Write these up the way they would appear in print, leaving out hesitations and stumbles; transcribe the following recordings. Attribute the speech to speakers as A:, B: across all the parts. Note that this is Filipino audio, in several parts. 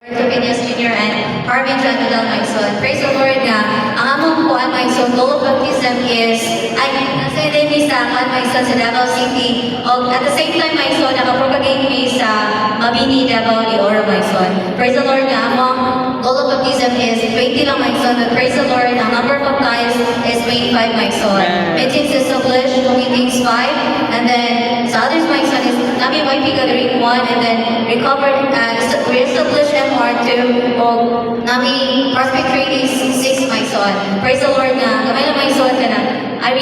A: Tobias Jr. and Harvey John Vidal, my son. Praise the Lord nga. Ang among kuan, my son, goal of baptism is, ay, nasa din mi sa kuan, my son, sa Davao City. O at the same time, my son, nakapropagate mi sa Mabini, Davao, de Oro, my son. Praise the Lord nga. Among goal of baptism is 20 lang, my son. But praise the Lord, ang number of baptized is 25, my son. Meetings established, meetings 5. And then, sa others, my son, is Nami YP Gathering 1, and then recovered, re-established MR2, o Nami Prospect Training 6, my son. Praise the Lord na, gamay na my son ka na. I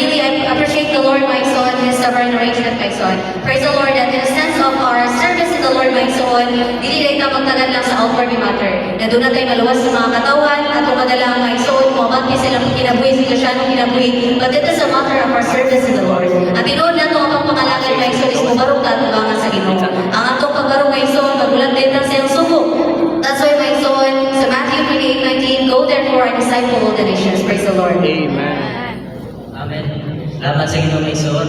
A: appreciate the Lord, my son, his stubborn arrangement, my son. Praise the Lord that in the sense of our service to the Lord, my son, dili dahil ka magtagan lang sa outward matter. Na doon na tayo maluwas sa mga katawan, at kung madala my son, kumabati silang kinabuhi, si Luciano kinabuhi. But it is a matter of our service to the Lord. At inoon na ito ang pangalangan, my son, is mubarong ka tubangan sa Ginoo. Ang atong pagbarong, my son, magulang din ng siyang subo. That's why, my son, sa Matthew 28:19, go therefore and disciple all the nations. Praise the Lord.
B: Amen.
C: Amen. Lamat sa Ginoo, may son.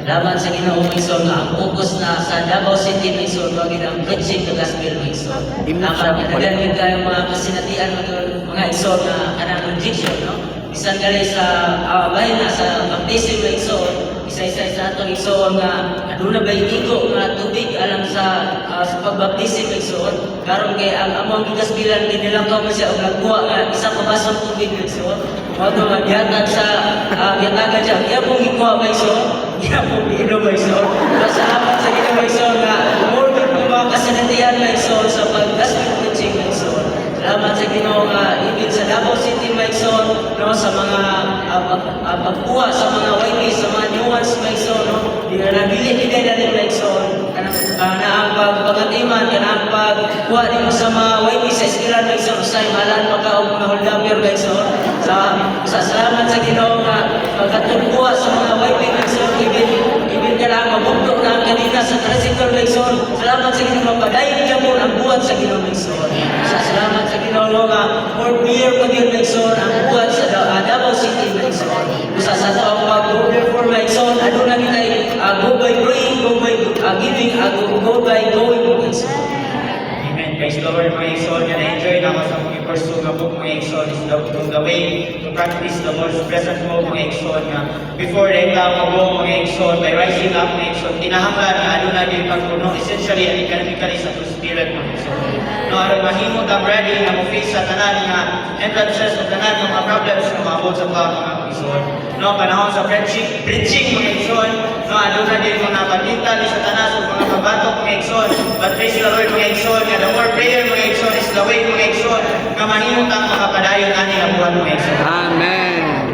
C: Lamat sa Ginoo, may son. Ang focus na sa Davao City, may son. Wag ang preaching the gospel, may son. Lamat nagagamit tayo mga kasinatian, mga ison na kanang rejection, no? Bisan gali sa bahay na sa baptism, may son. Isa-isa sa atong ison nga aduna ba igo nga tubig alang sa pagbaptism, may son. Karon kay ang among gigasbilan kinilangkaw man siya og nagkuha nga isa ka basong tubig, may son. Mao to magyatag sa yatagan siya. Iya pong ikuha, may son. Iya pong iinom, may son. Salamat sa Ginoo, may son, nga umurot ng mga kasinatihan, may son, sa pag-gospel preaching, may son. Salamat sa Ginoo nga even sa Davao City, may son, no, sa mga pagkuha sa mga YP, sa mga nuance, may son, no. Di na nabili kinay natin, may son. Na ang pagpagatiman, na ang pagkuha din mo sa mga YP sa eskilan, may son. Usay malan pa ka o mga holdapir, may son. Sa salamat sa Ginoo nga pagkatulkuha sa mga YP, may son. Ibig ka lang mabugtok na ang kanina sa tricycle, may son. Salamat sa Ginoo, padayon niya mo ang buhat sa Ginoo, may son. Salamat sa Ginoo nga for year pag yun, may son, ang buhat sa Davao City, may son. Sa taong pag-go therefore, may son, ano na kita go by praying, go by giving, go by going, may son.
B: Amen. Praise the Lord, mga igsoon. Nga na-enjoy na ako sa mga pursue nga book, mga igsoon, is the way to practice the most present mo, mga igsoon. Nga before the ikaw mo, mga igsoon, by rising up, mga igsoon, tinahanglan nga ano na din pagpuno, essentially and economically sa true spirit, mga igsoon. No, aron mahimot ang ready na mo face sa tanan nga entrances o tanan ng mga problems na maabot sa mga igsoon. No, panahon sa preaching, mga igsoon, no, ano na din mga panintan sa tanan sa mga kabatok, mga igsoon. But praise the Lord, mga igsoon, nga the more prayer, mga igsoon, is the way, mga igsoon, nga mahimot ang mga padayon ani nga buwan, mga igsoon.
D: Amen.